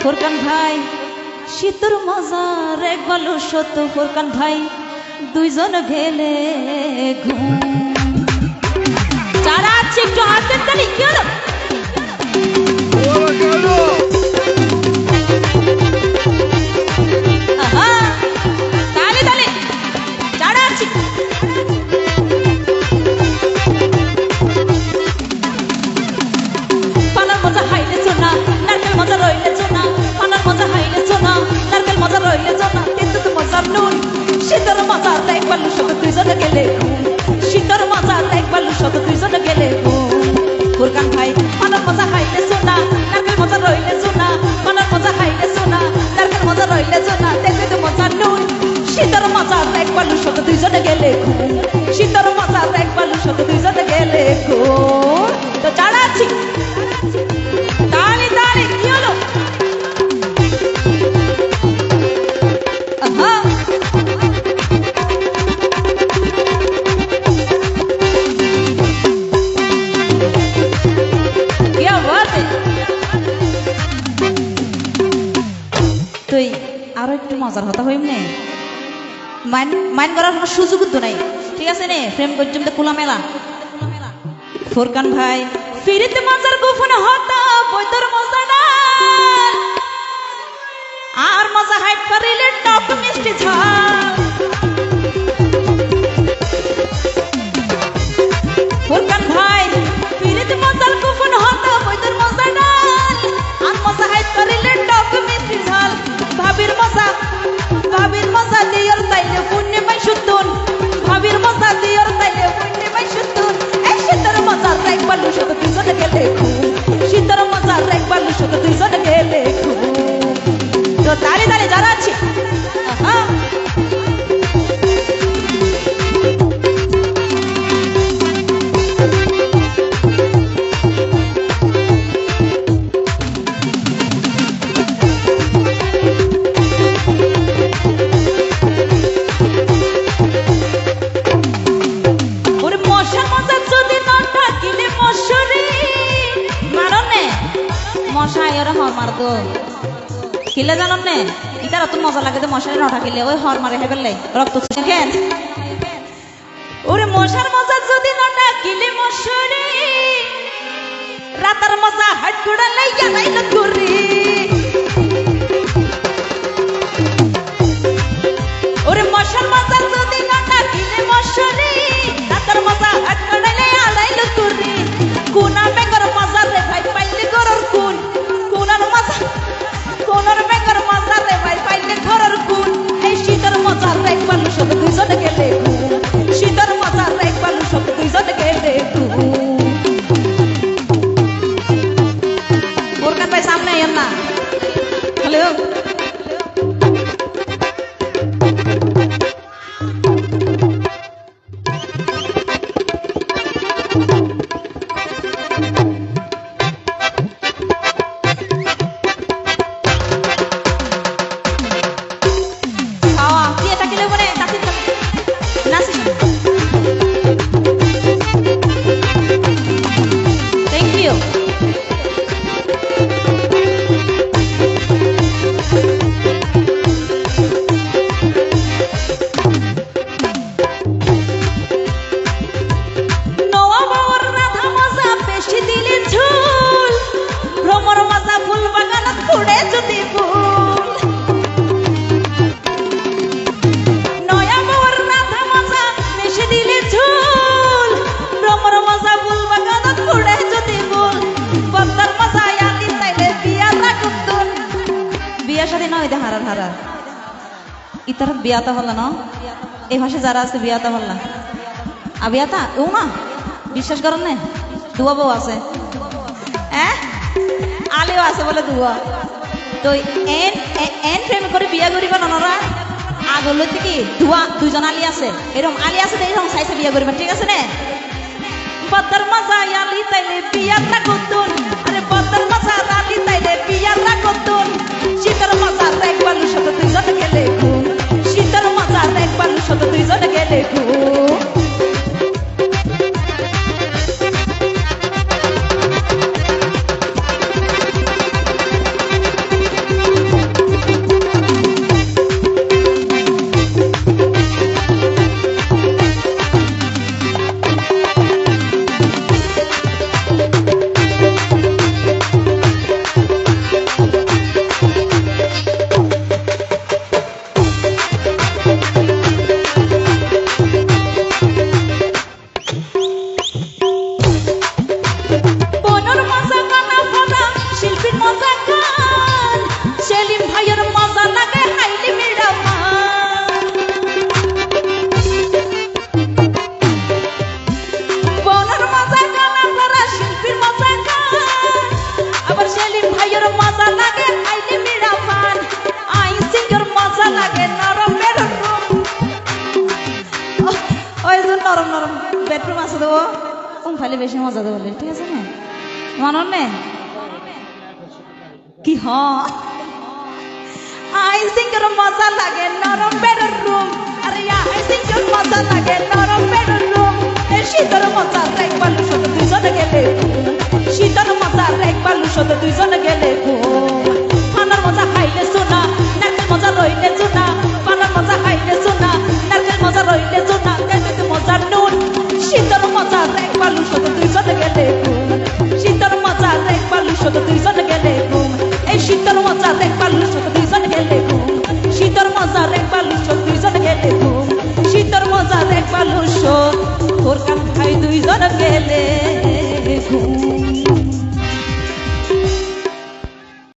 ফোরকান ভাই শীতর মজার এক বালু সত ফোরকান ভাই দুইজন গেলে ঘুম যারা আছে একটু হাতের তালি কি হলো শীতর মজা এক বালু শত দুইজনে গেলে শীতর মজা এক বালু শত দুইজনে গেলে ফোরকান ভাই পানার মজা খাইলে সোনা নারকেল মজা রইলে সোনা পানার মজা খাইলে সোনা নারকেল মজা রইলে সোনা দেখবে তো মজা নুন শীতর মজা এক বালু শত দুইজনে গেলে শীতর মজা এক বালু শত দুইজনে গেলে তো যারা আছি তালি তালি কি হলো তুই আরো একটু মজার হতা হইম নে মাইন্ড করার কোনো সুযোগ তো নাই ঠিক আছে নে ফ্রেম পর্যন্ত খোলা মেলা ফোরকান ভাই ফিরিতে মজার গোপন হতা বইতর মজা না আর মজা হাইট পারিলে টক মিষ্টি ঝাল ফোরকান ভাই ফিরিতে মজার গোপন হতা বইতর মজা না আর মজা হাইট পারিলে টক মিষ্টি ঝাল ভাবির মজা দিয়র তাইলে পুণ্য পাই সুতুন ভাবির মজা দিয়র তাইলে পুণ্য পাই সুতুন এই শীতর মজা এক বালু শত দুইজনে গেলে শীতর মজা এক বালু শত দুইজনে গেলে তো তালি তালি যারা আছে মশাই ওরা হর মার দো কিলে জানান নে ইতার অত মজা লাগে মশাই নটা কিলে ওই হর মারে হেবেলে রক্ত খেন ওরে মশার মজা যদি নটা কিলে মশারে রাতার মজা হাট গুড়া লাইয়া লাইল করি ওরে মশার মজা যদি নটা কিলে মশারে রাতার মজা হাট গুড়া লাইয়া লাইল করি কোনা বেগর মজা রে ভাই পাইলে গরর কোন কোনর বেগর মজা রে ভাই পাইলে গরর কোন এই শীতর মজা রে এক বালু শত দুইজনে গেলে শীতর মজা রে এক বালু শত দুইজনে গেলে ফোরকান ভাই সামনে আইয়েন না হ্যালো ইতার বিয়াতা হল না এই ভাষে যারা আছে বিয়াতা হল না বিয়াতা ও না বিশ্বাস করেন না দুয়া বউ আছে আলিও আছে বলে দুয়া তো এন প্রেম করে বিয়া করিবা নরা আগলৈ থেকে দুয়া দুইজন আলি আছে এরকম আলি আছে এরকম চাইছে বিয়া করিবা ঠিক আছে নে বদর মজা আলি তাইলে বিয়াটা করতুন আরে বদর মজা আলি তাইলে বিয়াটা করতুন শীতর মজা এক বালু শত দুইজন গেলে শীতর মজা এক বালু শত দুইজন গেলে সেলিম ভাইয়ের মজা লাগে হাইলি মিড়া পান বনের মজা গান আপনারা শিল্পীর মজা গান আবার সেলিম ভাইয়ের মজা লাগে হাইলি মিড়া পান আই সিংয়ের মজা লাগে নরম বেডরুম ওই যে নরম নরম বেডরুম আছে তো ফাইলে বেশি মজা দেবো ঠিক আছে না মানন নে কি হ আই সিংয়ের মজা লাগে নরম বেডরুম আরে আই সিংয়ের মজা লাগে নরম বেডরুম এই শীতের মজা একবার শুধু দুজনে